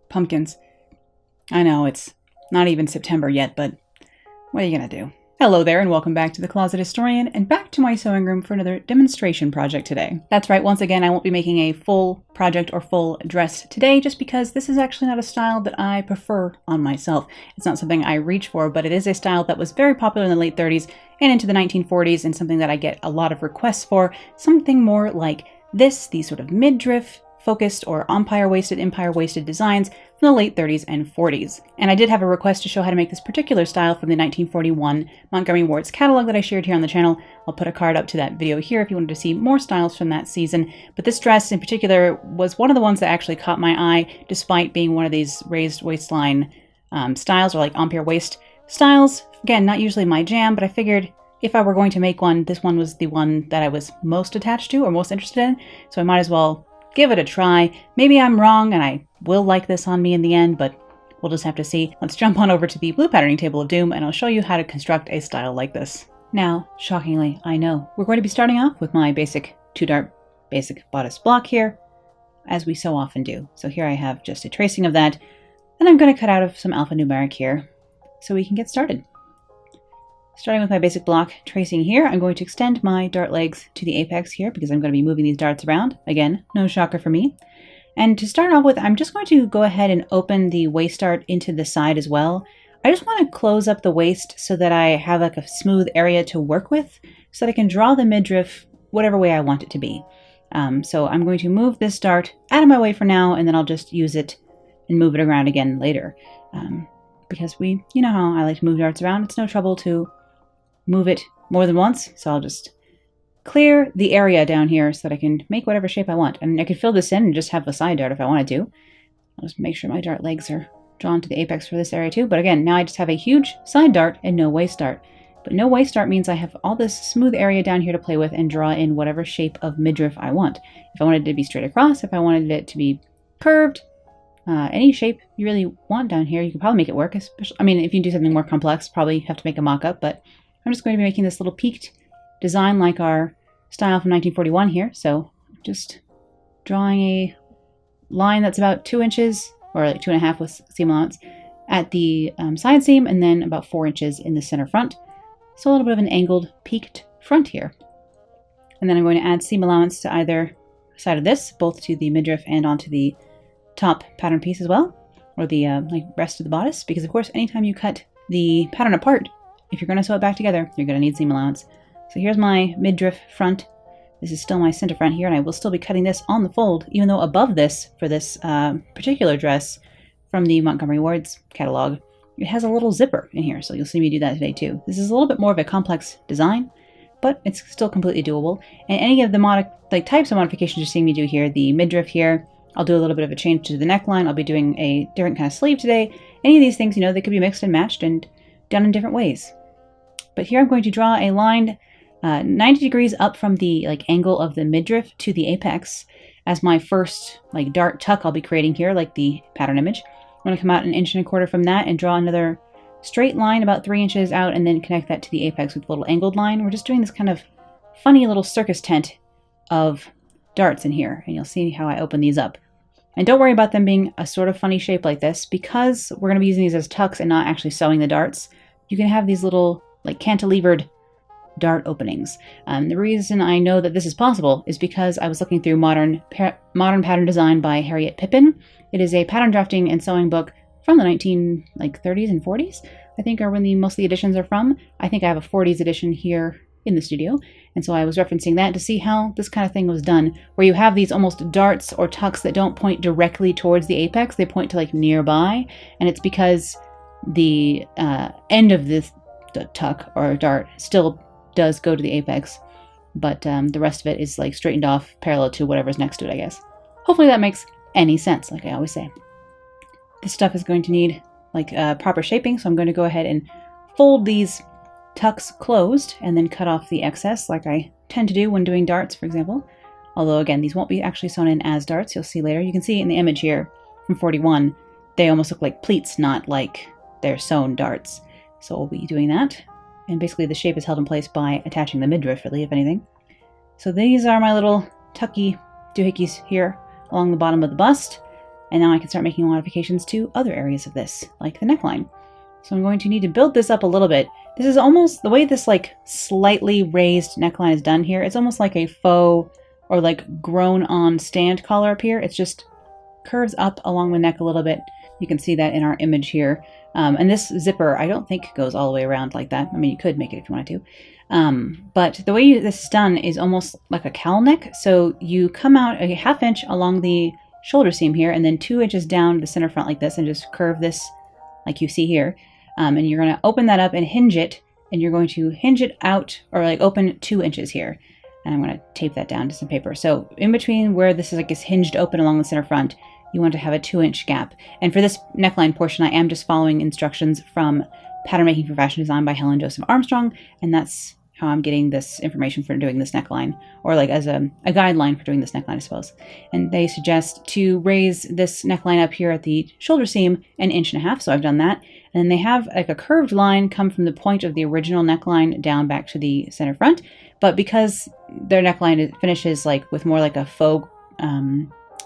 Pumpkins. I know it's not even September yet, but what are you gonna do? Hello there, and welcome back to The Closet Historian, and back to my sewing room for another demonstration project today. That's right, once again, I won't be making a full project or full dress today, just because this is actually not a style that I prefer on myself. It's not something I reach for, but it is a style that was very popular in the late 30s and into the 1940s, and something that I get a lot of requests for. Something more like this, these sort of midriff focused or empire-waisted designs from the late 30s and 40s. And I did have a request to show how to make this particular style from the 1941 Montgomery Ward's catalog that I shared here on the channel. I'll put a card up to that video here if you wanted to see more styles from that season. But this dress in particular was one of the ones that actually caught my eye, despite being one of these raised waistline styles, or like empire waist styles. Again, not usually my jam, but I figured if I were going to make one, this one was the one that I was most attached to or most interested in. So I might as well give it a try. Maybe I'm wrong and I will like this on me in the end, but we'll just have to see. Let's jump on over to the blue patterning table of doom and I'll show you how to construct a style like this. Now, shockingly, I know, we're going to be starting off with my basic 2-dart basic bodice block here, as we so often do. So here I have just a tracing of that, and I'm going to cut out of some alphanumeric here so we can get started. Starting with my basic block tracing here, I'm going to extend my dart legs to the apex here because I'm going to be moving these darts around. Again, no shocker for me. And to start off with, I'm just going to go ahead and open the waist dart into the side as well. I just want to close up the waist so that I have like a smooth area to work with so that I can draw the midriff whatever way I want it to be. So I'm going to move this dart out of my way for now, and then I'll just use it and move it around again later. Because you know how I like to move darts around. It's no trouble to move it more than once, so I'll just clear the area down here so that I can make whatever shape I want. And I could fill this in and just have a side dart if I wanted to. I'll just make sure my dart legs are drawn to the apex for this area too. But again, now I just have a huge side dart and no waist dart. But no waist dart means I have all this smooth area down here to play with and draw in whatever shape of midriff I want. If I wanted it to be straight across, if I wanted it to be curved, any shape you really want down here, you can probably make it work. Especially, I mean, if you do something more complex, probably have to make a mock-up, but I'm just going to be making this little peaked design like our style from 1941 here. So just drawing a line that's about 2 inches, or like 2.5 with seam allowance, at the side seam, and then about 4 inches in the center front. So a little bit of an angled peaked front here. And then I'm going to add seam allowance to either side of this, both to the midriff and onto the top pattern piece as well, or the like rest of the bodice, because of course anytime you cut the pattern apart, if you're going to sew it back together, you're going to need seam allowance. So here's my midriff front. This is still my center front here, and I will still be cutting this on the fold, even though above this, for this particular dress from the Montgomery Ward's catalog, it has a little zipper in here, so you'll see me do that today too. This is a little bit more of a complex design, but it's still completely doable. And any of the types of modifications you're seeing me do here, the midriff here, I'll do a little bit of a change to the neckline. I'll be doing a different kind of sleeve today. Any of these things, you know, they could be mixed and matched and done in different ways. But here I'm going to draw a line 90 degrees up from the angle of the midriff to the apex as my first dart tuck I'll be creating here, like the pattern image. I'm going to come out 1.25 inches from that and draw another straight line about 3 inches out, and then connect that to the apex with a little angled line. We're just doing this kind of funny little circus tent of darts in here, and you'll see how I open these up. And don't worry about them being a sort of funny shape like this, because we're going to be using these as tucks and not actually sewing the darts. You can have these little cantilevered dart openings. The reason I know that this is possible is because I was looking through Modern Pattern Design by Harriet Pippin. It is a pattern drafting and sewing book from the 1930s and 40s, I think, are when most of the editions are from. I think I have a 40s edition here in the studio, and so I was referencing that to see how this kind of thing was done, where you have these almost darts or tucks that don't point directly towards the apex, they point to nearby, and it's because the end of this tuck or dart still does go to the apex, but the rest of it is straightened off parallel to whatever's next to it, I guess. Hopefully that makes any sense, like I always say. This stuff is going to need proper shaping, so I'm going to go ahead and fold these tucks closed and then cut off the excess like I tend to do when doing darts, for example. Although again, these won't be actually sewn in as darts, you'll see later. You can see in the image here from 41, they almost look like pleats, not like they're sewn darts. So we'll be doing that. And basically the shape is held in place by attaching the midriff, really, if anything. So these are my little tucky doohickeys here along the bottom of the bust. And now I can start making modifications to other areas of this, like the neckline. So I'm going to need to build this up a little bit. This is almost, the way this like slightly raised neckline is done here, it's almost like a faux or like grown on stand collar up here. It's just curves up along the neck a little bit. You can see that in our image here. And this zipper, I don't think goes all the way around like that. I mean, you could make it if you wanted to. But the way this is done is almost like a cowl neck. So you come out a ½ inch along the shoulder seam here, and then 2 inches down the center front like this, and just curve this like you see here. And you're going to open that up and hinge it, and you're going to hinge it out, or like open 2 inches here. And I'm going to tape that down to some paper. So in between where this is like is hinged open along the center front, you want to have a 2-inch gap. And for this neckline portion, I am just following instructions from Pattern Making for Fashion Design by Helen Joseph Armstrong, and that's how I'm getting this information for doing this neckline, or like as a guideline for doing this neckline, I suppose. And they suggest to raise this neckline up here at the shoulder seam 1.5 inches, so I've done that. And then they have like a curved line come from the point of the original neckline down back to the center front, but because their neckline finishes like with more like a faux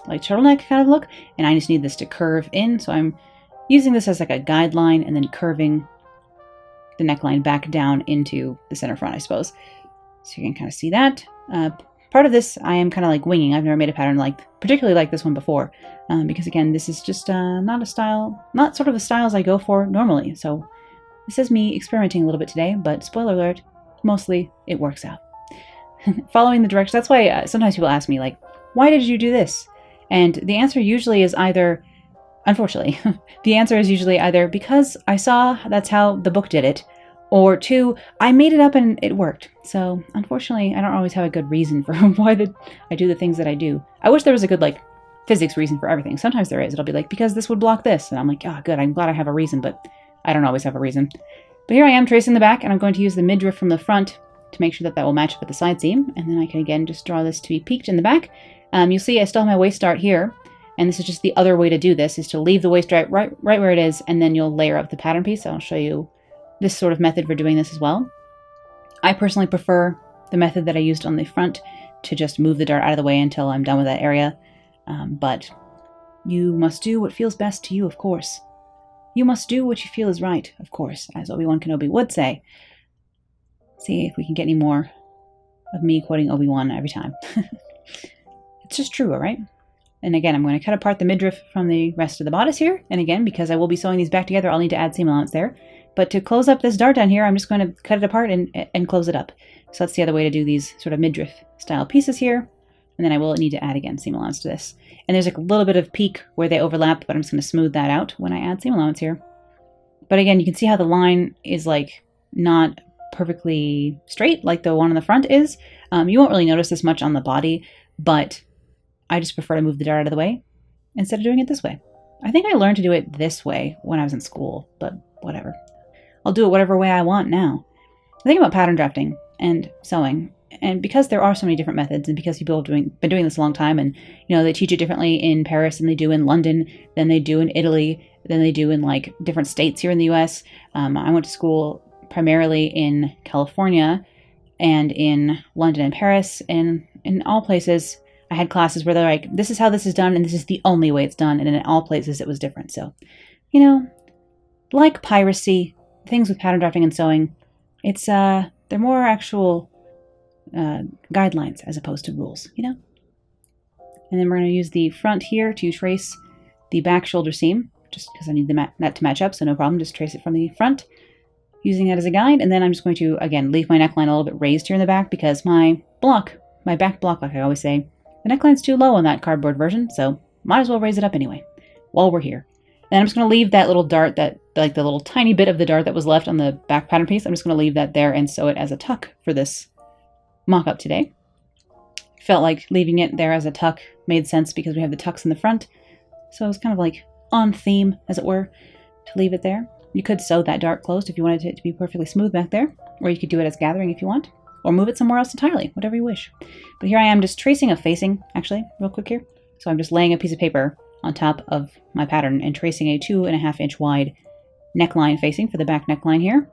like turtleneck kind of look, and I just need this to curve in, so I'm using this as like a guideline and then curving the neckline back down into the center front, I suppose. So you can kind of see that. Part of this I am kind of like winging. I've never made a pattern particularly like this one before, because again, this is just not sort of the styles I go for normally. So this is me experimenting a little bit today, but spoiler alert, mostly it works out. Following the directions, that's why sometimes people ask me like, why did you do this? And the answer usually is either, unfortunately, the answer is usually either because I saw that's how the book did it, or 2, I made it up and it worked. So unfortunately, I don't always have a good reason for why I do the things that I do. I wish there was a good like physics reason for everything. Sometimes there is. It'll be like, because this would block this. And I'm like, oh, good. I'm glad I have a reason, but I don't always have a reason. But here I am tracing the back, and I'm going to use the midriff from the front to make sure that that will match up with the side seam. And then I can again just draw this to be peaked in the back. You'll see I still have my waist dart here, and this is just the other way to do this, is to leave the waist dart right where it is, and then you'll layer up the pattern piece. I'll show you this sort of method for doing this as well. I personally prefer the method that I used on the front, to just move the dart out of the way until I'm done with that area. But you must do what feels best to you, of course. You must do what you feel is right, of course, as Obi-Wan Kenobi would say. See if we can get any more of me quoting Obi-Wan every time. It's just true, all right? And again, I'm going to cut apart the midriff from the rest of the bodice here. And again, because I will be sewing these back together, I'll need to add seam allowance there. But to close up this dart down here, I'm just going to cut it apart and close it up. So that's the other way to do these sort of midriff style pieces here. And then I will need to add again seam allowance to this. And there's like a little bit of peak where they overlap, but I'm just going to smooth that out when I add seam allowance here. But again, you can see how the line is like not perfectly straight like the one on the front is. You won't really notice this much on the body, but I just prefer to move the dart out of the way instead of doing it this way. I think I learned to do it this way when I was in school, but whatever. I'll do it whatever way I want now. The thing about pattern drafting and sewing, and because there are so many different methods, and because people have been doing this a long time, and you know they teach it differently in Paris than they do in London, than they do in Italy, than they do in like different states here in the U.S. I went to school primarily in California and in London and Paris, and in all places I had classes where they're like, this is how this is done, and this is the only way it's done, and in all places it was different. So, you know, like piracy, things with pattern drafting and sewing, it's they're more actual guidelines as opposed to rules, you know? And then we're going to use the front here to trace the back shoulder seam, just because I need that to match up, so no problem, just trace it from the front, using that as a guide. And then I'm just going to, again, leave my neckline a little bit raised here in the back, because my back block, like I always say, the neckline's too low on that cardboard version, so might as well raise it up anyway, while we're here. And I'm just going to leave that little dart, that like the little tiny bit of the dart that was left on the back pattern piece, I'm just going to leave that there and sew it as a tuck for this mock-up today. Felt like leaving it there as a tuck made sense because we have the tucks in the front, so it was kind of like on theme, as it were, to leave it there. You could sew that dart closed if you wanted it to be perfectly smooth back there, or you could do it as gathering if you want, or move it somewhere else entirely, whatever you wish. But here I am just tracing a facing, actually, real quick here. So I'm just laying a piece of paper on top of my pattern and tracing a 2.5 inch wide neckline facing for the back neckline here.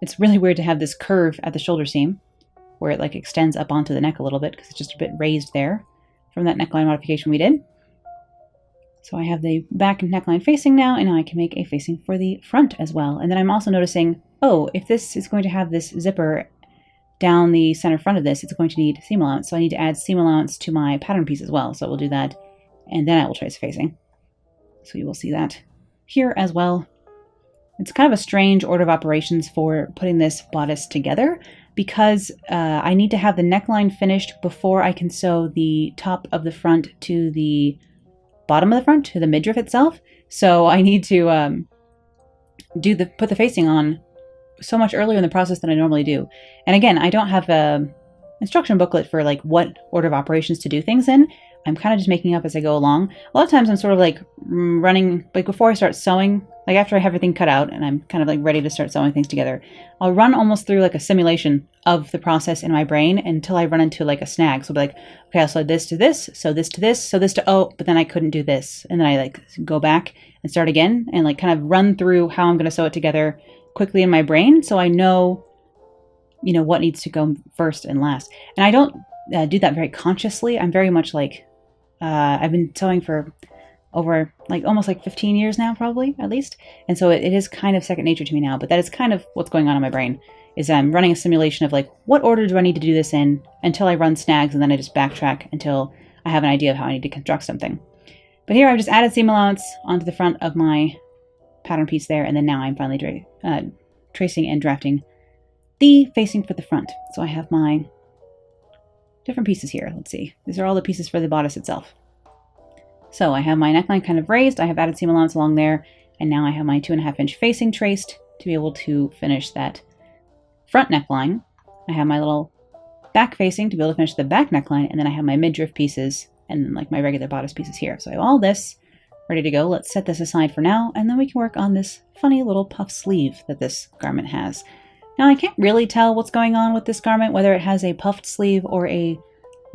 It's really weird to have this curve at the shoulder seam where it like extends up onto the neck a little bit because it's just a bit raised there from that neckline modification we did. So I have the back neckline facing now, and now I can make a facing for the front as well. And then I'm also noticing, oh, if this is going to have this zipper down the center front of this, it's going to need seam allowance. So I need to add seam allowance to my pattern piece as well. So we'll do that, and then I will trace facing. So you will see that here as well. It's kind of a strange order of operations for putting this bodice together, because I need to have the neckline finished before I can sew the top of the front to the bottom of the front, to the midriff itself. So I need to put the facing on so much earlier in the process than I normally do. And again, I don't have a instruction booklet for like what order of operations to do things in. I'm kind of just making up as I go along. A lot of times I'm sort of like running, like before I start sewing, like after I have everything cut out and I'm kind of like ready to start sewing things together, I'll run almost through like a simulation of the process in my brain until I run into like a snag. So I'll be like, okay, I'll sew this to this, sew this to this, sew this to, oh, but then I couldn't do this. And then I like go back and start again and like kind of run through how I'm going to sew it together quickly in my brain. So I know, you know, what needs to go first and last. And I don't do that very consciously. I'm very much like, I've been sewing for over like almost like 15 years now, probably at least. And so it is kind of second nature to me now, but that is kind of what's going on in my brain, is I'm running a simulation of like, what order do I need to do this in until I run snags, and then I just backtrack until I have an idea of how I need to construct something. But here I've just added seam allowance onto the front of my pattern piece there, and then now I'm finally tracing and drafting the facing for the front. So I have my different pieces here. Let's see. These are all the pieces for the bodice itself. So I have my neckline kind of raised. I have added seam allowance along there. And now I have my 2.5 inch facing traced to be able to finish that front neckline. I have my little back facing to be able to finish the back neckline. And then I have my midriff pieces and then like my regular bodice pieces here. So I have all this ready to go. Let's set this aside for now. And then we can work on this funny little puff sleeve that this garment has. Now, I can't really tell what's going on with this garment, whether it has a puffed sleeve or a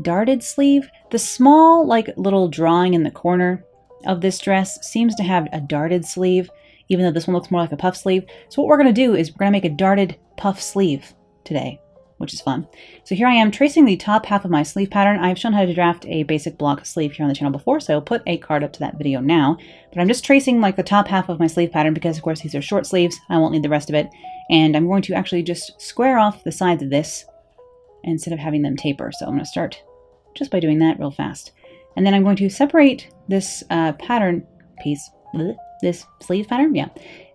darted sleeve. The small, like, little drawing in the corner of this dress seems to have a darted sleeve, even though this one looks more like a puff sleeve. So what we're going to do is we're going to make a darted puff sleeve today, which is fun. So here I am tracing the top half of my sleeve pattern. I've shown how to draft a basic block sleeve here on the channel before, so I'll put a card up to that video now. But I'm just tracing like the top half of my sleeve pattern because, of course, these are short sleeves. I won't need the rest of it. And I'm going to actually just square off the sides of this instead of having them taper. So I'm going to start just by doing that real fast. And then I'm going to separate this pattern piece, this sleeve pattern, yeah,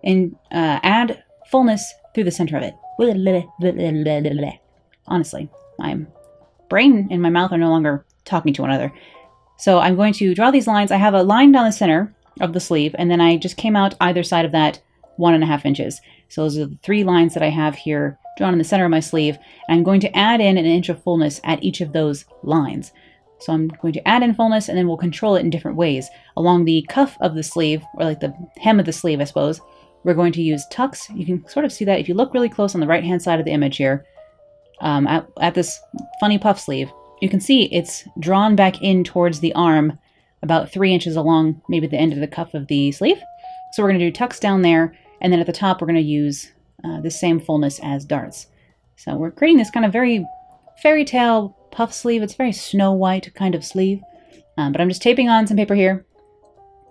and add fullness through the center of it. Honestly, my brain and my mouth are no longer talking to one another. So I'm going to draw these lines. I have a line down the center of the sleeve, and then I just came out either side of that 1.5 inches. So those are the 3 lines that I have here drawn in the center of my sleeve. And I'm going to add in 1 inch of fullness at each of those lines. So I'm going to add in fullness, and then we'll control it in different ways. Along the cuff of the sleeve, or like the hem of the sleeve, I suppose, we're going to use tucks. You can sort of see that if you look really close on the right-hand side of the image here, at this funny puff sleeve, you can see it's drawn back in towards the arm about 3 inches along maybe the end of the cuff of the sleeve. So we're going to do tucks down there, and then at the top we're going to use the same fullness as darts. So we're creating this kind of very fairy tale puff sleeve. It's very Snow White kind of sleeve, but I'm just taping on some paper here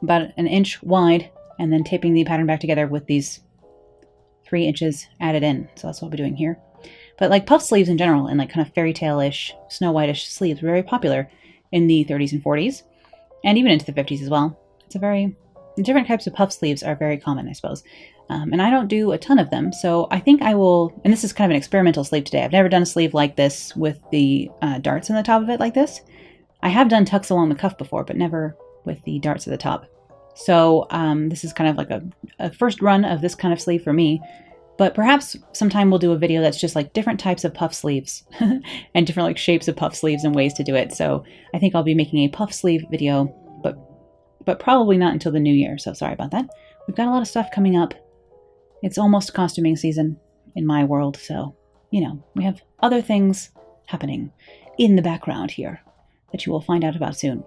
about 1 inch wide, and then taping the pattern back together with these 3 inches added in. So that's what I'll be doing here. But like puff sleeves in general and like kind of fairy tale-ish, Snow White-ish sleeves were very popular in the 30s and 40s, and even into the 50s as well. It's a very, different types of puff sleeves are very common, I suppose. And I don't do a ton of them, so I think I will, and this is kind of an experimental sleeve today. I've never done a sleeve like this with the darts on the top of it like this. I have done tucks along the cuff before, but never with the darts at the top. So this is kind of like a first run of this kind of sleeve for me. But perhaps sometime we'll do a video that's just like different types of puff sleeves and different like shapes of puff sleeves and ways to do it. So I think I'll be making a puff sleeve video, but probably not until the new year. So sorry about that. We've got a lot of stuff coming up. It's almost costuming season in my world. So, you know, we have other things happening in the background here that you will find out about soon.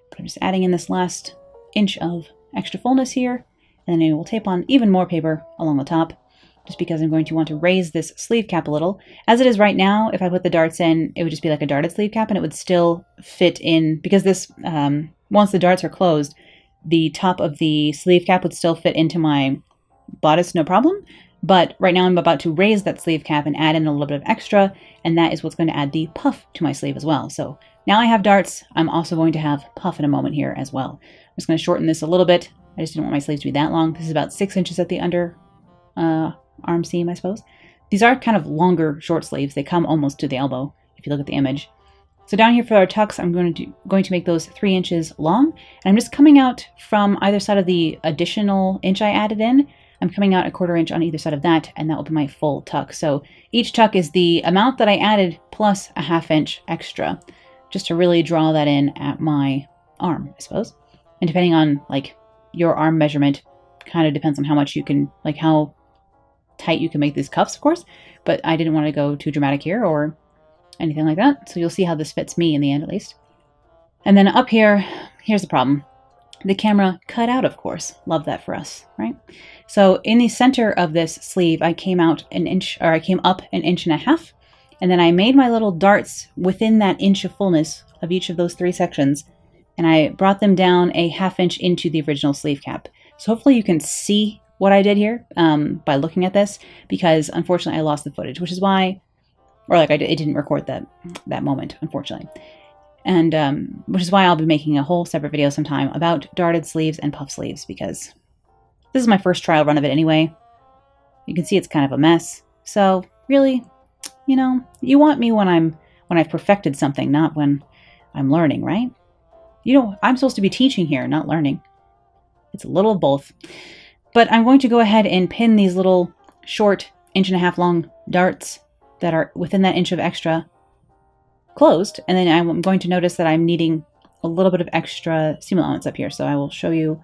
But I'm just adding in this last inch of extra fullness here, and then I will tape on even more paper along the top, just because I'm going to want to raise this sleeve cap a little. As it is right now, if I put the darts in, it would just be like a darted sleeve cap, and it would still fit in, because this, once the darts are closed, the top of the sleeve cap would still fit into my bodice, no problem. But right now I'm about to raise that sleeve cap and add in a little bit of extra, and that is what's going to add the puff to my sleeve as well. So now I have darts. I'm also going to have puff in a moment here as well. I'm just going to shorten this a little bit. I just didn't want my sleeves to be that long. This is about 6 inches at the under arm seam, I suppose. These are kind of longer short sleeves. They come almost to the elbow if you look at the image. So down here for our tucks, I'm going to make those 3 inches long. And I'm just coming out from either side of the additional inch I added in. I'm coming out a 1/4 inch on either side of that, and that will be my full tuck. So each tuck is the amount that I added plus a 1/2 inch extra, just to really draw that in at my arm, I suppose. And depending on like your arm measurement, kind of depends on how much you can, like how tight you can make these cuffs, of course. But I didn't want to go too dramatic here or anything like that. So you'll see how this fits me in the end, at least. And then up here, here's the problem. The camera cut out, of course. Love that for us, right? So in the center of this sleeve, I came up 1.5 inches, and then I made my little darts within that inch of fullness of each of those 3 sections, and I brought them down a 1/2 inch into the original sleeve cap. So hopefully you can see what I did here by looking at this, because unfortunately I lost the footage, which is why, or like it didn't record that moment, unfortunately. And which is why I'll be making a whole separate video sometime about darted sleeves and puff sleeves, because this is my first trial run of it anyway. You can see it's kind of a mess. So really, you know, you want me when I've perfected something, not when I'm learning, right? You know, I'm supposed to be teaching here, not learning. It's a little of both. But I'm going to go ahead and pin these little short 1.5 inch long darts that are within that inch of extra closed, and then I'm going to notice that I'm needing a little bit of extra seam allowance up here, so I will show you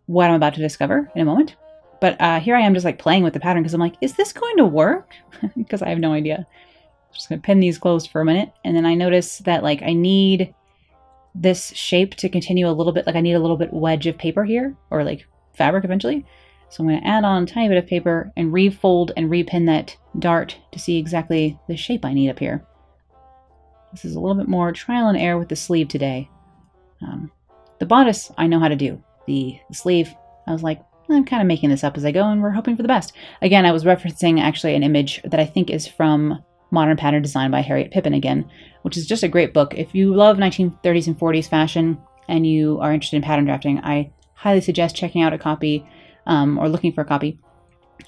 what I'm about to discover in a moment. But here I am just like playing with the pattern because I'm like, is this going to work? Because I have no idea. I'm just going to pin these closed for a minute, and then I notice that like I need this shape to continue a little bit, like I need a little bit wedge of paper here, or like fabric eventually. So I'm going to add on a tiny bit of paper and refold and repin that dart to see exactly the shape I need up here. This is a little bit more trial and error with the sleeve today. The bodice, I know how to do. The sleeve, I was like, I'm kind of making this up as I go, and we're hoping for the best. Again, I was referencing actually an image that I think is from Modern Pattern Design by Harriet Pippin again, which is just a great book. If you love 1930s and 40s fashion and you are interested in pattern drafting, I highly suggest checking out a copy or looking for a copy.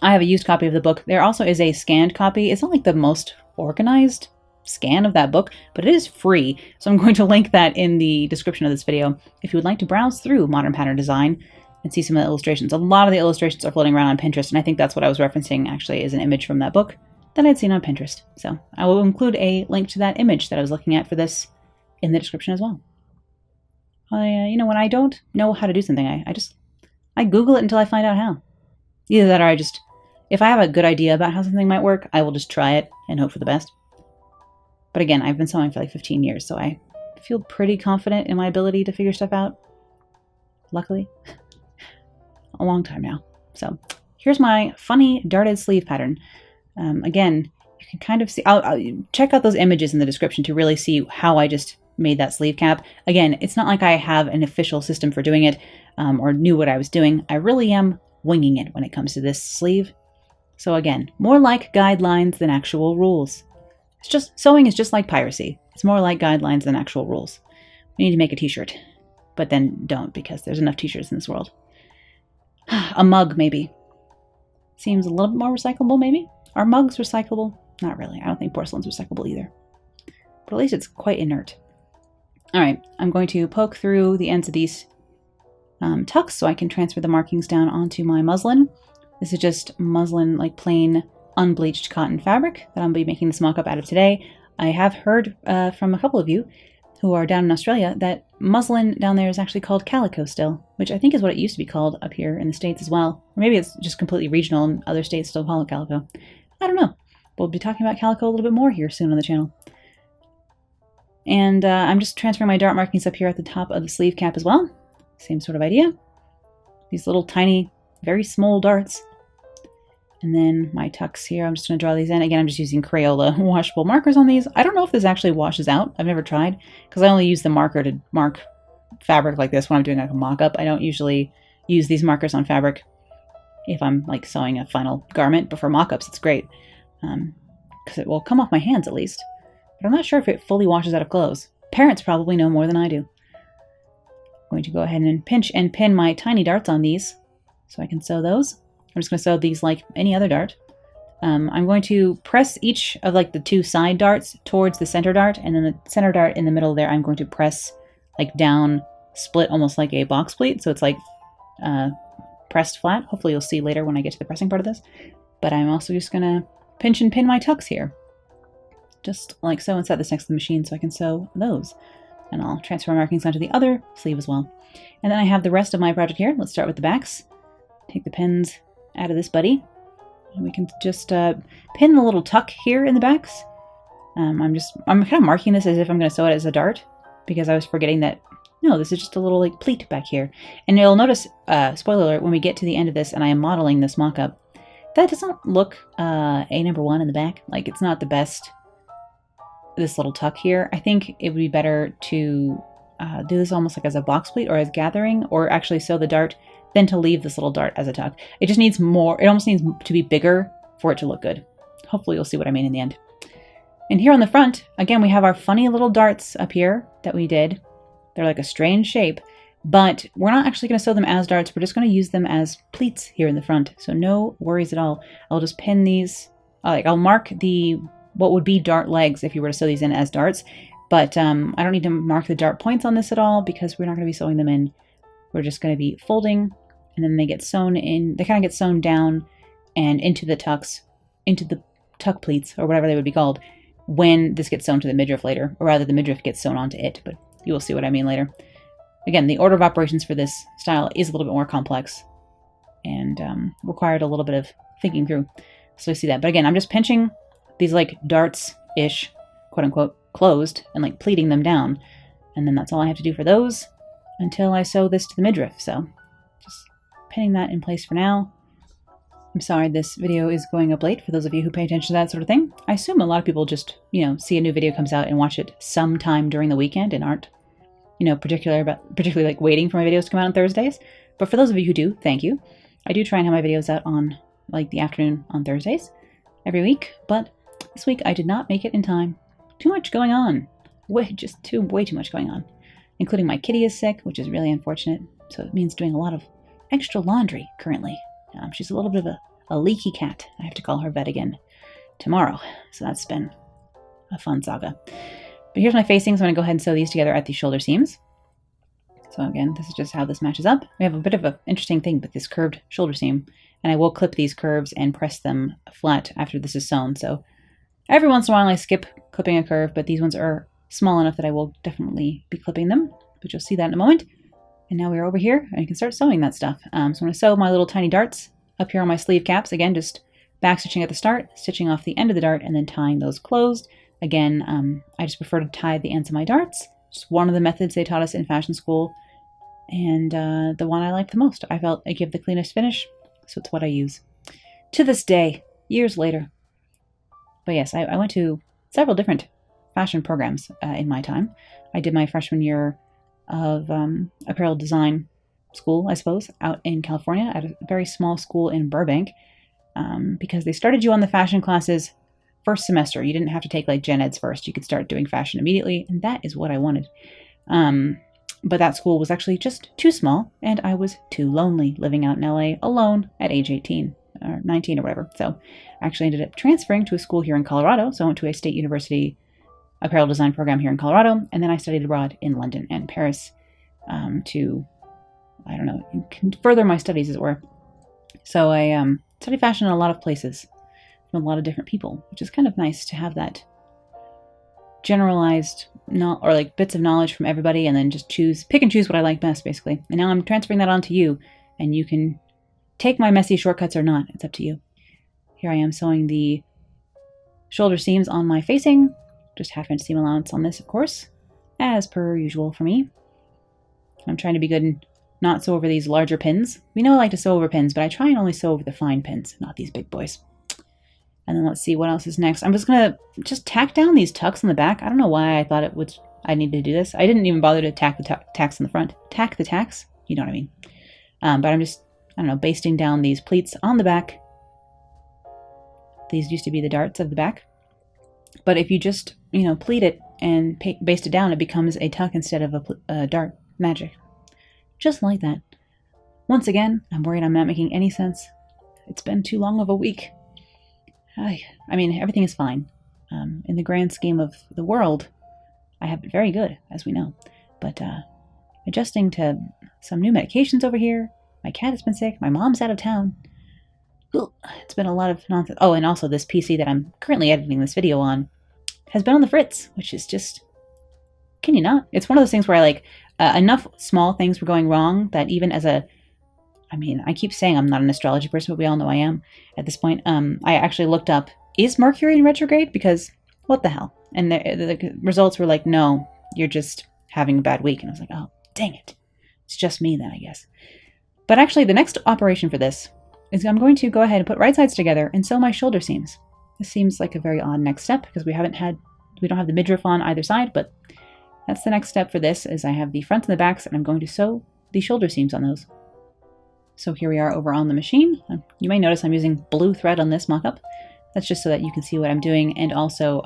I have a used copy of the book. There also is a scanned copy. It's not like the most organized scan of that book, but it is free. So I'm going to link that in the description of this video if you would like to browse through Modern Pattern Design and see some of the illustrations. A lot of the illustrations are floating around on Pinterest, and I think that's what I was referencing actually is an image from that book that I'd seen on Pinterest. So I will include a link to that image that I was looking at for this in the description as well. You know, when I don't know how to do something, I Google it until I find out how. Either that or if I have a good idea about how something might work, I will just try it and hope for the best. But again, I've been sewing for like 15 years, so I feel pretty confident in my ability to figure stuff out. Luckily. A long time now. So here's my funny darted sleeve pattern. Again, you can kind of see, I'll check out those images in the description to really see how I just made that sleeve cap. Again, it's not like I have an official system for doing it or knew what I was doing. I really am winging it when it comes to this sleeve. So again, more like guidelines than actual rules. It's just, sewing is just like piracy. It's more like guidelines than actual rules. We need to make a t-shirt, but then don't, because there's enough t-shirts in this world. A mug, maybe. Seems a little bit more recyclable, maybe? Are mugs recyclable? Not really. I don't think porcelain's recyclable either. But at least it's quite inert. All right, I'm going to poke through the ends of these tucks so I can transfer the markings down onto my muslin. This is just muslin, like plain unbleached cotton fabric that I'll be making this mock-up out of today. I have heard from a couple of you who are down in Australia that muslin down there is actually called calico still, which I think is what it used to be called up here in the States as well. Or maybe it's just completely regional and other states still call it calico. I don't know. We'll be talking about calico a little bit more here soon on the channel. And I'm just transferring my dart markings up here at the top of the sleeve cap as well. Same sort of idea. These little tiny, very small darts. And then my tucks here, I'm just going to draw these in. Again, I'm just using Crayola washable markers on these. I don't know if this actually washes out. I've never tried, because I only use the marker to mark fabric like this when I'm doing like a mock-up. I don't usually use these markers on fabric if I'm like sewing a final garment, but for mock-ups it's great because it will come off my hands at least. But I'm not sure if it fully washes out of clothes. Parents probably know more than I do. I'm going to go ahead and pinch and pin my tiny darts on these so I can sew those. I'm just going to sew these like any other dart. I'm going to press each of like the 2 side darts towards the center dart, and then the center dart in the middle there I'm going to press like down, split almost like a box pleat, so it's like pressed flat. Hopefully you'll see later when I get to the pressing part of this. But I'm also just going to pinch and pin my tucks here. Just like so, and set this next to the machine so I can sew those. And I'll transfer my markings onto the other sleeve as well. And then I have the rest of my project here. Let's start with the backs. Take the pins out of this buddy. And we can just pin the little tuck here in the backs. I'm kind of marking this as if I'm going to sew it as a dart, because I was forgetting that, no, this is just a little like pleat back here. And you'll notice, spoiler alert, when we get to the end of this and I am modeling this mock-up, that doesn't look A number 1 in the back. Like, it's not the best, this little tuck here. I think it would be better to do this almost like as a box pleat or as gathering, or actually sew the dart, than to leave this little dart as a tuck. It just needs more, it almost needs to be bigger for it to look good. Hopefully you'll see what I mean in the end. And here on the front, again, we have our funny little darts up here that we did. They're like a strange shape, but we're not actually going to sew them as darts. We're just going to use them as pleats here in the front. So no worries at all. I'll just pin these, I'll mark the, what would be dart legs if you were to sew these in as darts. But I don't need to mark the dart points on this at all because we're not going to be sewing them in. We're just going to be folding, and then they get sewn in, they kind of get sewn down and into the tucks, into the tuck pleats, or whatever they would be called, when this gets sewn to the midriff later, or rather the midriff gets sewn onto it, but you will see what I mean later. Again, the order of operations for this style is a little bit more complex and required a little bit of thinking through. So I see that. But again, I'm just pinching these like darts-ish, quote-unquote, closed, and like pleating them down. And then that's all I have to do for those until I sew this to the midriff. So just pinning that in place for now. I'm sorry this video is going up late for those of you who pay attention to that sort of thing. I assume a lot of people just, see a new video comes out and watch it sometime during the weekend and aren't, particularly like waiting for my videos to come out on Thursdays. But for those of you who do, thank you. I do try and have my videos out on like the afternoon on Thursdays every week, but this week I did not make it in time. Too much going on. Way too much going on. Including my kitty is sick, which is really unfortunate. So it means doing a lot of extra laundry currently. She's a little bit of a leaky cat. I have to call her vet again tomorrow. So that's been a fun saga. But here's my facings. I'm going to go ahead and sew these together at the shoulder seams. So again, this is just how this matches up. We have a bit of an interesting thing with this curved shoulder seam. And I will clip these curves and press them flat after this is sewn. So every once in a while I skip clipping a curve, but these ones are small enough that I will definitely be clipping them. But you'll see that in a moment. And now we're over here and you can start sewing that stuff. So I'm going to sew my little tiny darts up here on my sleeve caps. Again, just back stitching at the start, stitching off the end of the dart, and then tying those closed. Again, I just prefer to tie the ends of my darts. Just one of the methods they taught us in fashion school. And the one I liked the most. I felt it gave the cleanest finish. So it's what I use to this day, years later. But yes, I went to several different fashion programs in my time. I did my freshman year of apparel design school, I suppose, out in California at a very small school in Burbank, because they started you on the fashion classes first semester. You didn't have to take like gen eds first. You could start doing fashion immediately, and that is what I wanted. But that school was actually just too small, and I was too lonely living out in LA alone at age 18 or 19 or whatever. So I actually ended up transferring to a school here in Colorado. So I went to a state university apparel design program here in Colorado, and then I studied abroad in London and Paris to, I don't know, further my studies, as it were. So I studied fashion in a lot of places from a lot of different people, which is kind of nice to have that generalized, or like bits of knowledge from everybody, and then just pick and choose what I like best, basically. And now I'm transferring that onto you, and you can take my messy shortcuts or not. It's up to you. Here I am sewing the shoulder seams on my facing. Just half-inch seam allowance on this, of course, as per usual for me. I'm trying to be good and not sew over these larger pins. We know I like to sew over pins, but I try and only sew over the fine pins, not these big boys. And then let's see what else is next. I'm just going to tack down these tucks in the back. I don't know why I thought it would I need to do this. I didn't even bother to tack the tacks on the front. Tack the tacks? You know what I mean. But I'm just, I don't know, basting down these pleats on the back. These used to be the darts of the back. But if you just, you know, pleat it and baste it down, it becomes a tuck instead of a dart. Magic. Just like that. Once again, I'm worried I'm not making any sense. It's been too long of a week. I mean, everything is fine. In the grand scheme of the world, I have it very good, as we know. But adjusting to some new medications over here, my cat has been sick, my mom's out of town. It's been a lot of nonsense. Oh, and also this PC that I'm currently editing this video on has been on the fritz, which is just... Can you not? It's one of those things where I like... enough small things were going wrong that even as a... I mean, I keep saying I'm not an astrology person, but we all know I am at this point. I actually looked up, is Mercury in retrograde? Because what the hell? And the results were like, no, you're just having a bad week. And I was like, oh, dang it. It's just me then, I guess. But actually, the next operation for this is I'm going to go ahead and put right sides together and sew my shoulder seams. This seems like a very odd next step because we don't have the midriff on either side, but that's the next step for this is I have the fronts and the backs and I'm going to sew the shoulder seams on those. So here we are over on the machine. You may notice I'm using blue thread on this mock-up. That's just so that you can see what I'm doing, and also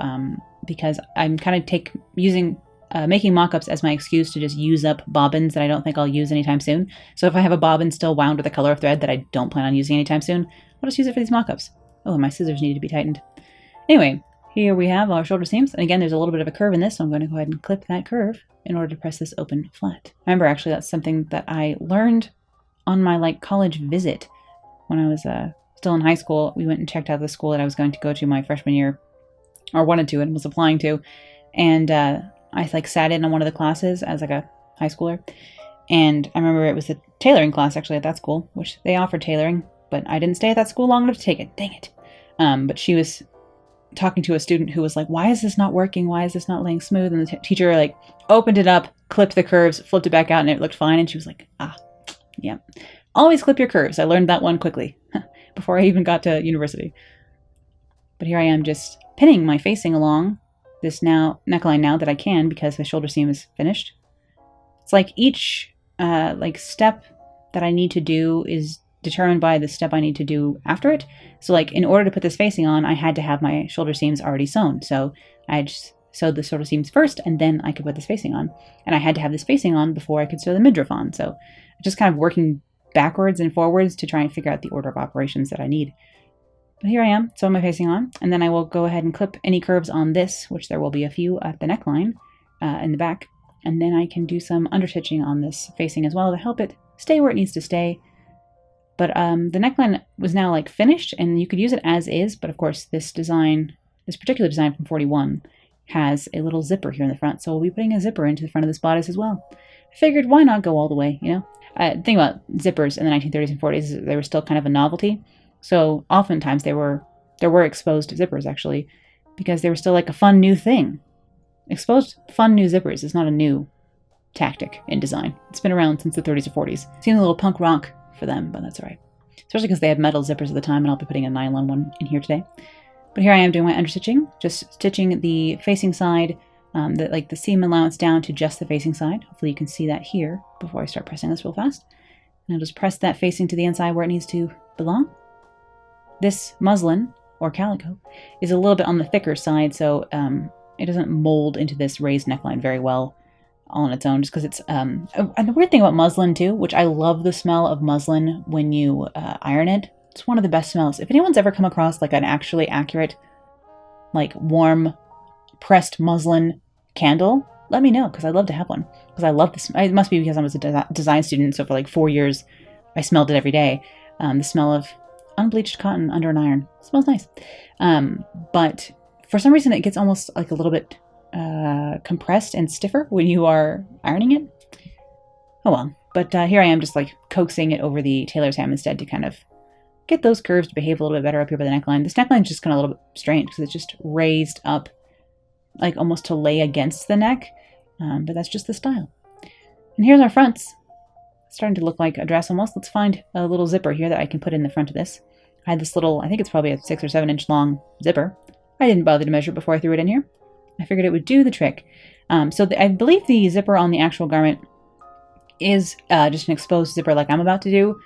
because I'm kind of making mock-ups as my excuse to just use up bobbins that I don't think I'll use anytime soon. So if I have a bobbin still wound with a color of thread that I don't plan on using anytime soon, I'll just use it for these mock-ups. Oh, and my scissors need to be tightened. Anyway, here we have our shoulder seams. And again, there's a little bit of a curve in this, so I'm going to go ahead and clip that curve in order to press this open flat. Remember, actually, that's something that I learned on my college visit when I was still in high school. We went and checked out the school that I was going to go to my freshman year, or wanted to and was applying to. And I sat in on one of the classes as a high schooler. And I remember it was a tailoring class actually at that school, which they offered tailoring, but I didn't stay at that school long enough to take it. Dang it. But she was talking to a student who was like, why is this not working? Why is this not laying smooth? And the teacher opened it up, clipped the curves, flipped it back out, and it looked fine. And she was like, yeah, always clip your curves. I learned that one quickly before I even got to university. But here I am just pinning my facing along this neckline now that I can because the shoulder seam is finished. It's like each step that I need to do is determined by the step I need to do after it. So in order to put this facing on, I had to have my shoulder seams already sewn. So I just sewed the shoulder seams first and then I could put this facing on. And I had to have this facing on before I could sew the midriff on. So just kind of working backwards and forwards to try and figure out the order of operations that I need. But here I am, sewing my facing on, and then I will go ahead and clip any curves on this, which there will be a few at the neckline in the back, and then I can do some understitching on this facing as well to help it stay where it needs to stay. But the neckline was now finished, and you could use it as is, but of course this particular design from 41 has a little zipper here in the front, so we'll be putting a zipper into the front of this bodice as well. I figured why not go all the way, you know? The thing about zippers in the 1930s and 40s is they were still kind of a novelty. So oftentimes there were exposed zippers actually, because they were still a fun new thing. Exposed fun new zippers is not a new tactic in design. It's been around since the 30s or 40s. Seems a little punk rock for them, but that's all right. Especially because they had metal zippers at the time, and I'll be putting a nylon one in here today. But here I am doing my understitching, just stitching the facing side, the seam allowance down to just the facing side. Hopefully you can see that here before I start pressing this real fast. And I'll just press that facing to the inside where it needs to belong. This muslin, or calico, is a little bit on the thicker side, so it doesn't mold into this raised neckline very well all on its own, just because it's... and the weird thing about muslin, too, which I love the smell of muslin when you iron it. It's one of the best smells. If anyone's ever come across an actually accurate, warm, pressed muslin candle, let me know, because I'd love to have one. Because I love this. It must be because I was a design student, so for 4 years I smelled it every day. The smell of unbleached cotton under an iron. It smells nice. But for some reason it gets almost a little bit compressed and stiffer when you are ironing it. Oh well. But here I am just coaxing it over the tailor's ham instead to kind of get those curves to behave a little bit better up here by the neckline. This neckline is just kind of a little bit strange because it's just raised up almost to lay against the neck. But that's just the style. And here's our fronts. It's starting to look like a dress almost. Let's find a little zipper here that I can put in the front of this. I had this little, I think it's probably a 6 or 7 inch long zipper. I didn't bother to measure it before I threw it in here. I figured it would do the trick. I believe the zipper on the actual garment is just an exposed zipper like I'm about to do.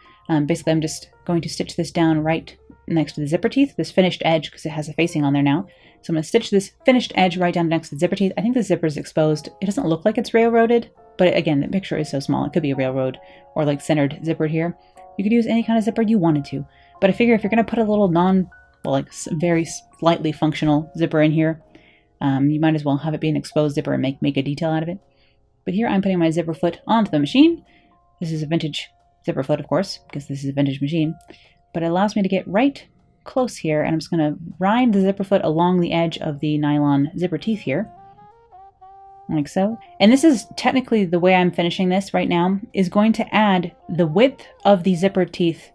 Basically, I'm just going to stitch this down right next to the zipper teeth, this finished edge, because it has a facing on there now. So I'm going to stitch this finished edge right down next to the zipper teeth. I think the zipper is exposed. It doesn't look like it's railroaded, but again, the picture is so small. It could be a railroad or like centered zippered here. You could use any kind of zipper you wanted to. But I figure if you're going to put a little very slightly functional zipper in here, you might as well have it be an exposed zipper and make a detail out of it. But here I'm putting my zipper foot onto the machine. This is a vintage zipper foot, of course, because this is a vintage machine. But it allows me to get right close here, and I'm just going to ride the zipper foot along the edge of the nylon zipper teeth here. Like so. And this is technically the way I'm finishing this right now, is going to add the width of the zipper teeth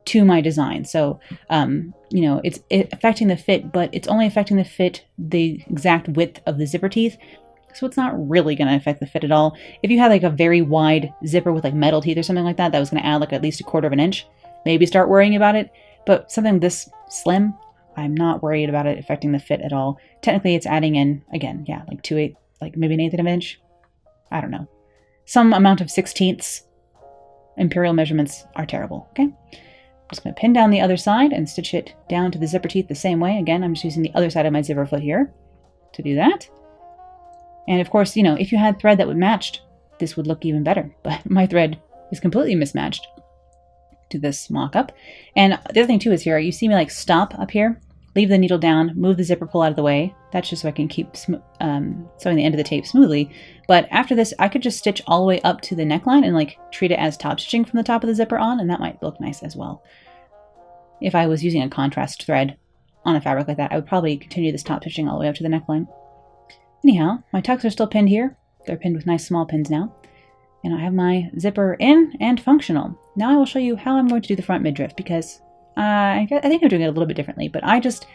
to my design. So, you know, it's affecting the fit, but it's only affecting the fit the exact width of the zipper teeth. So it's not really going to affect the fit at all. If you had like a very wide zipper with like metal teeth or something like that, that was going to add like at least 1/4 of an inch, maybe start worrying about it. But something this slim, I'm not worried about it affecting the fit at all. Technically, it's adding in, again, yeah, like 2/8, like maybe 1/8 of an inch. I don't know. Some amount of 1/16. Imperial measurements are terrible, okay? I'm just going to pin down the other side and stitch it down to the zipper teeth the same way. Again, I'm just using the other side of my zipper foot here to do that. And of course, you know, if you had thread that would match, this would look even better. But my thread is completely mismatched to this mock-up. And the other thing too is here, you see me like stop up here, leave the needle down, move the zipper pull out of the way. That's just so I can keep sewing the end of the tape smoothly. But after this, I could just stitch all the way up to the neckline and like treat it as top stitching from the top of the zipper on, and that might look nice as well. If I was using a contrast thread on a fabric like that, I would probably continue this top stitching all the way up to the neckline. Anyhow, my tucks are still pinned here. They're pinned with nice small pins now. And I have my zipper in and functional. Now I will show you how I'm going to do the front midriff, because I think I'm doing it a little bit differently, but I just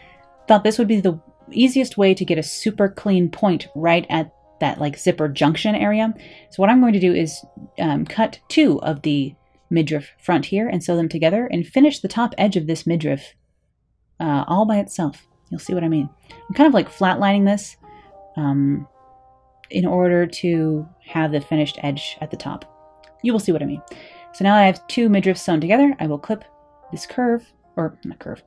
thought this would be the easiest way to get a super clean point right at that like zipper junction area. So what I'm going to do is cut 2 of the midriff front here and sew them together and finish the top edge of this midriff all by itself. You'll see what I mean. I'm kind of like flatlining this in order to have the finished edge at the top. You will see what I mean. So now that I have 2 midriffs sewn together, I will clip this curve, or not curve,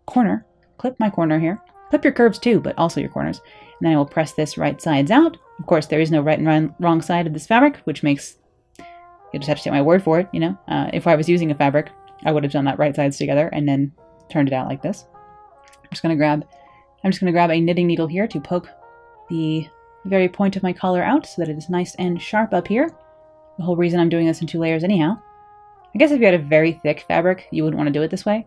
corner, clip my corner here. Clip your curves too, but also your corners. And then I will press this right sides out. Of course, there is no right and wrong side of this fabric, which makes, you'll just have to take my word for it, you know. If I was using a fabric, I would have done that right sides together and then turned it out like this. I'm just gonna grab a knitting needle here to poke the very point of my collar out so that it is nice and sharp up here. The whole reason I'm doing this in 2 layers anyhow. I guess if you had a very thick fabric, you wouldn't want to do it this way,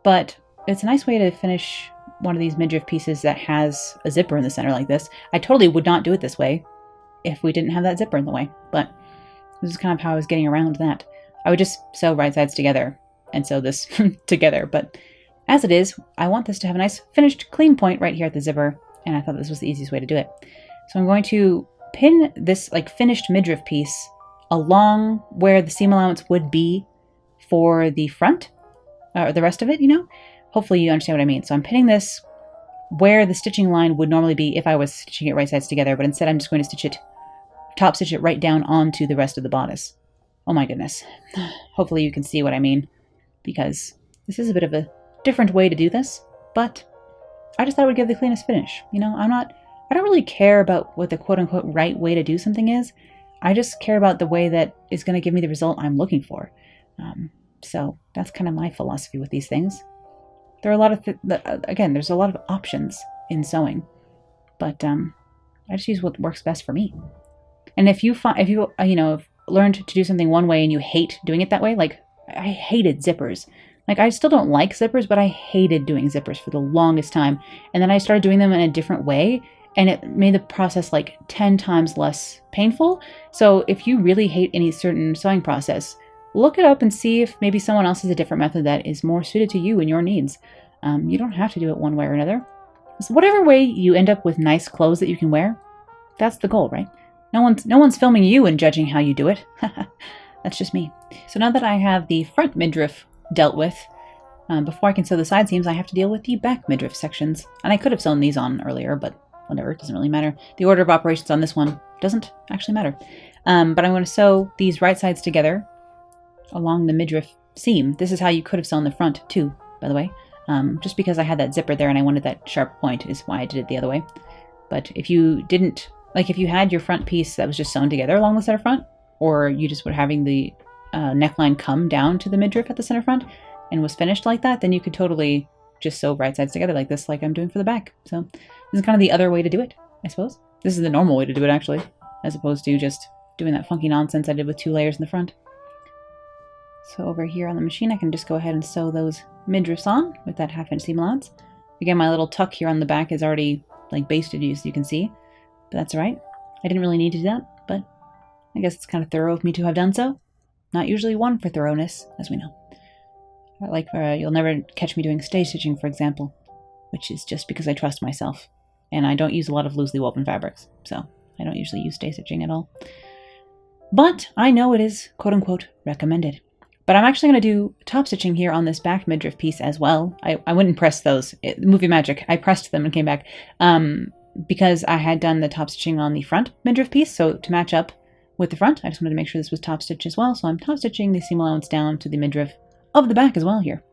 but it's a nice way to finish one of these midriff pieces that has a zipper in the center like this. I totally would not do it this way if we didn't have that zipper in the way, but this is kind of how I was getting around that. I would just sew right sides together and sew this together, but as it is, I want this to have a nice finished clean point right here at the zipper, and I thought this was the easiest way to do it. So I'm going to pin this like finished midriff piece along where the seam allowance would be for the front, or the rest of it, you know? Hopefully you understand what I mean. So I'm pinning this where the stitching line would normally be if I was stitching it right sides together, but instead I'm just going to top stitch it right down onto the rest of the bodice. Oh my goodness. Hopefully you can see what I mean, because this is a bit of a different way to do this, but I just thought it would give the cleanest finish. You know, I don't really care about what the quote-unquote right way to do something is. I just care about the way that is going to give me the result I'm looking for. So that's kind of my philosophy with these things. There are a lot of, again, there's a lot of options in sewing, but I just use what works best for me. And if you have learned to do something one way and you hate doing it that way, like I hated zippers. Like I still don't like zippers, but I hated doing zippers for the longest time. And then I started doing them in a different way, and it made the process like 10 times less painful. So if you really hate any certain sewing process, look it up and see if maybe someone else has a different method that is more suited to you and your needs. You don't have to do it one way or another. So whatever way you end up with nice clothes that you can wear, that's the goal, right? No one's filming you and judging how you do it. That's just me. So now that I have the front midriff dealt with, before I can sew the side seams, I have to deal with the back midriff sections. And I could have sewn these on earlier, but whatever, it doesn't really matter. The order of operations on this one doesn't actually matter. But I'm going to sew these right sides together along the midriff seam. This is how you could have sewn the front too, by the way. Just because I had that zipper there and I wanted that sharp point is why I did it the other way. But if you didn't, like if you had your front piece that was just sewn together along the center front, or you just were having the neckline come down to the midriff at the center front and was finished like that, then you could totally just sew right sides together like this, like I'm doing for the back. So this is kind of the other way to do it, I suppose. This is the normal way to do it, actually, as opposed to just doing that funky nonsense I did with 2 layers in the front. So over here on the machine, I can just go ahead and sew those midriffs on with that 1/2 inch seam allowance. Again, my little tuck here on the back is already like basted, as you can see, but that's all right. I didn't really need to do that, but I guess it's kind of thorough of me to have done so. Not usually one for thoroughness, as we know. Like, you'll never catch me doing stay stitching, for example, which is just because I trust myself. And I don't use a lot of loosely woven fabrics, so I don't usually use stay stitching at all. But I know it is, quote-unquote, recommended. But I'm actually going to do top stitching here on this back midriff piece as well. I wouldn't press those. Movie magic. I pressed them and came back because I had done the top stitching on the front midriff piece, so to match up with the front, I just wanted to make sure this was top stitch as well. So I'm top stitching the seam allowance down to the midriff of the back as well here.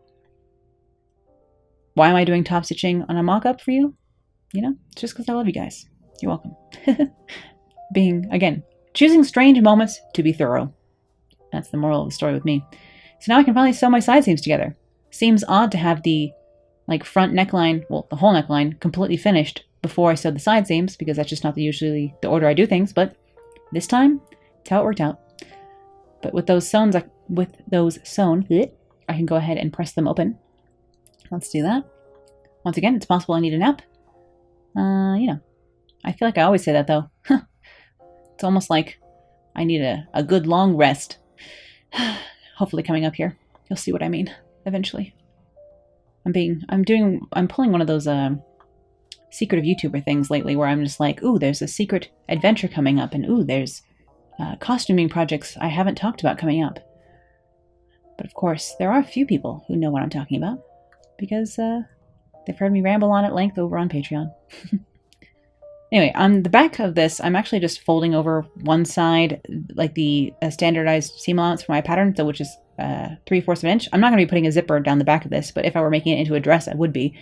Why am I doing top stitching on a mock-up for you? You know, it's just because I love you guys. You're welcome. Again, choosing strange moments to be thorough. That's the moral of the story with me. So now I can finally sew my side seams together. Seems odd to have the front neckline, well, the whole neckline, completely finished before I sewed the side seams, because that's just not usually the order I do things, but this time, it's how it worked out. But with those sewn, I can go ahead and press them open. Let's do that. Once again, it's possible I need a nap. You know, I feel like I always say that, though. It's almost like I need a good long rest. Hopefully coming up here. You'll see what I mean eventually. I'm pulling one of those secretive YouTuber things lately where I'm just like, ooh, there's a secret adventure coming up, and ooh, there's costuming projects I haven't talked about coming up. But of course, there are a few people who know what I'm talking about, because they've heard me ramble on at length over on Patreon. Anyway, on the back of this, I'm actually just folding over one side, like the standardized seam allowance for my pattern, so which is 3/4 of an inch. I'm not going to be putting a zipper down the back of this, but if I were making it into a dress, I would be.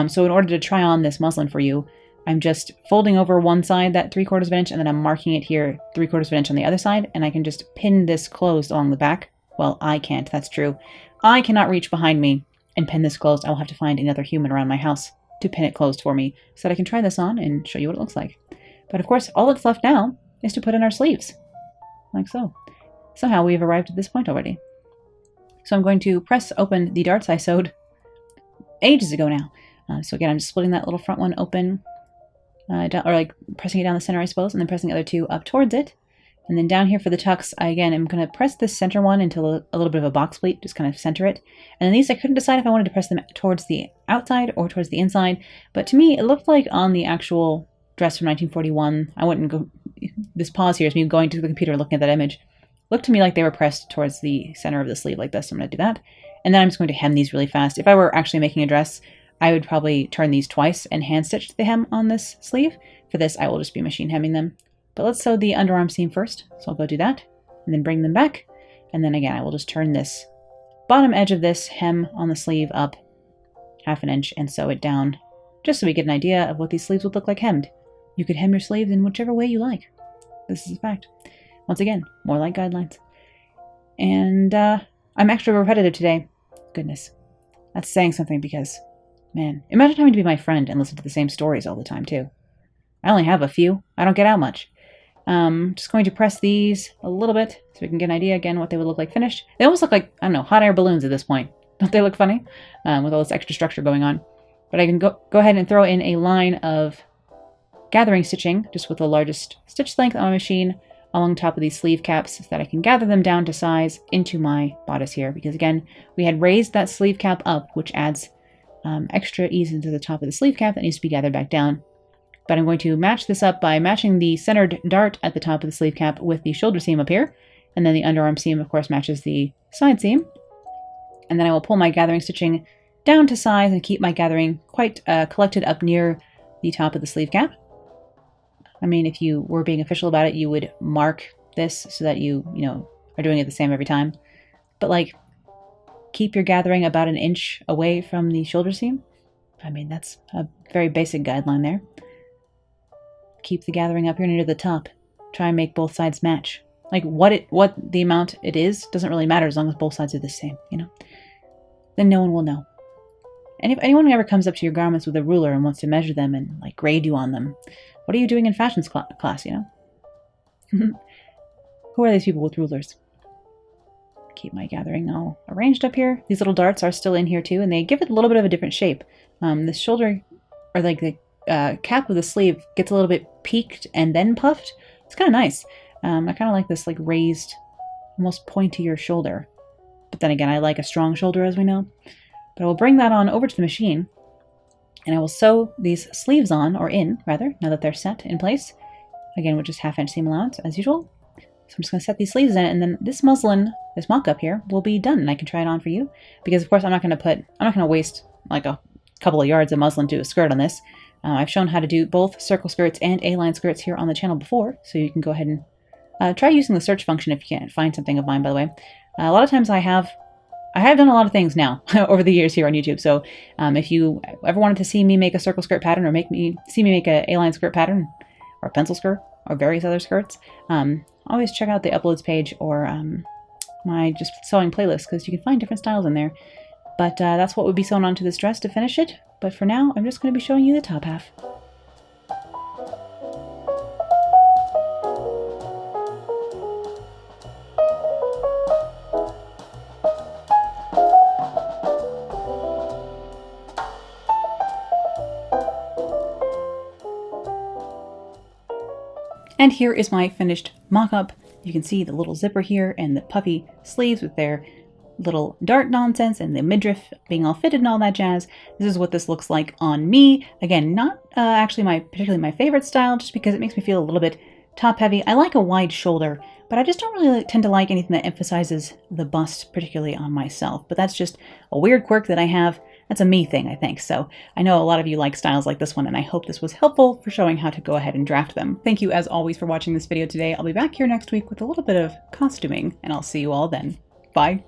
So in order to try on this muslin for you, I'm just folding over one side, that 3/4 of an inch, and then I'm marking it here 3/4 of an inch on the other side, and I can just pin this closed along the back. Well, I can't, that's true. I cannot reach behind me and pin this closed. I will have to find another human around my house to pin it closed for me so that I can try this on and show you what it looks like. But of course, all that's left now is to put in our sleeves, like so. Somehow we've arrived at this point already. So I'm going to press open the darts I sewed ages ago now. So again, I'm just splitting that little front one open, or like pressing it down the center, I suppose, and then pressing the other two up towards it. And then down here for the tucks, I am going to press this center one into a little bit of a box pleat, just kind of center it. And then these, I couldn't decide if I wanted to press them towards the outside or towards the inside. But to me, it looked like on the actual dress from 1941, I wouldn't go, this pause here is me going to the computer looking at that image. Looked to me like they were pressed towards the center of the sleeve like this. I'm going to do that. And then I'm just going to hem these really fast. If I were actually making a dress, I would probably turn these twice and hand stitch the hem on this sleeve. For this, I will just be machine hemming them. But let's sew the underarm seam first. So I'll go do that and then bring them back. And then again, I will just turn this bottom edge of this hem on the sleeve up 1/2 inch and sew it down, just so we get an idea of what these sleeves would look like hemmed. You could hem your sleeves in whichever way you like. This is a fact. Once again, more like guidelines. And I'm extra repetitive today. Goodness. That's saying something because, man, imagine having to be my friend and listen to the same stories all the time too. I only have a few. I don't get out much. Just going to press these a little bit so we can get an idea again what they would look like finished. They almost look like, I don't know, hot air balloons at this point. Don't they look funny? With all this extra structure going on. But I can go ahead and throw in a line of gathering stitching, just with the largest stitch length on my machine, along top of these sleeve caps so that I can gather them down to size into my bodice here. Because again, we had raised that sleeve cap up, which adds extra ease into the top of the sleeve cap that needs to be gathered back down. But I'm going to match this up by matching the centered dart at the top of the sleeve cap with the shoulder seam up here. And then the underarm seam, of course, matches the side seam. And then I will pull my gathering stitching down to size and keep my gathering quite collected up near the top of the sleeve cap. I mean, if you were being official about it, you would mark this so that you know, are doing it the same every time. But like, keep your gathering about an inch away from the shoulder seam. I mean, that's a very basic guideline there. Keep the gathering up here near the top. Try and make both sides match. Like what the amount it is doesn't really matter as long as both sides are the same, you know? Then no one will know. And if anyone ever comes up to your garments with a ruler and wants to measure them and like grade you on them, what are you doing in fashions class, you know? Who are these people with rulers? Keep my gathering all arranged up here. These little darts are still in here too, and they give it a little bit of a different shape. The shoulder, or like the cap of the sleeve, gets a little bit peaked and then puffed. It's kind of nice. I kind of like this like raised, almost pointier shoulder. But then again, I like a strong shoulder, as we know. But I will bring that on over to the machine, and I will sew these sleeves on, or in, rather, now that they're set in place. Again, with just 1/2 inch seam allowance, as usual. So I'm just going to set these sleeves in, and then this muslin, this mock-up here, will be done, and I can try it on for you. Because, of course, I'm not going to waste like a couple of yards of muslin to a skirt on this. I've shown how to do both circle skirts and A-line skirts here on the channel before, so you can go ahead and try using the search function if you can't find something of mine, by the way. A lot of times I have done a lot of things now over the years here on YouTube, so if you ever wanted to see me make a circle skirt pattern or see me make a A-line skirt pattern or a pencil skirt or various other skirts, always check out the uploads page or my just sewing playlist, because you can find different styles in there. But that's what would be sewn onto this dress to finish it. But for now, I'm just going to be showing you the top half. And here is my finished mock-up. You can see the little zipper here and the puffy sleeves with their little dart nonsense and the midriff being all fitted and all that jazz. This is what this looks like on me. Again, not actually particularly my favorite style, just because it makes me feel a little bit top heavy. I like a wide shoulder, but I just don't really tend to like anything that emphasizes the bust, particularly on myself. But that's just a weird quirk that I have. That's a me thing, I think. So I know a lot of you like styles like this one, and I hope this was helpful for showing how to go ahead and draft them. Thank you as always for watching this video today. I'll be back here next week with a little bit of costuming, and I'll see you all then. Bye.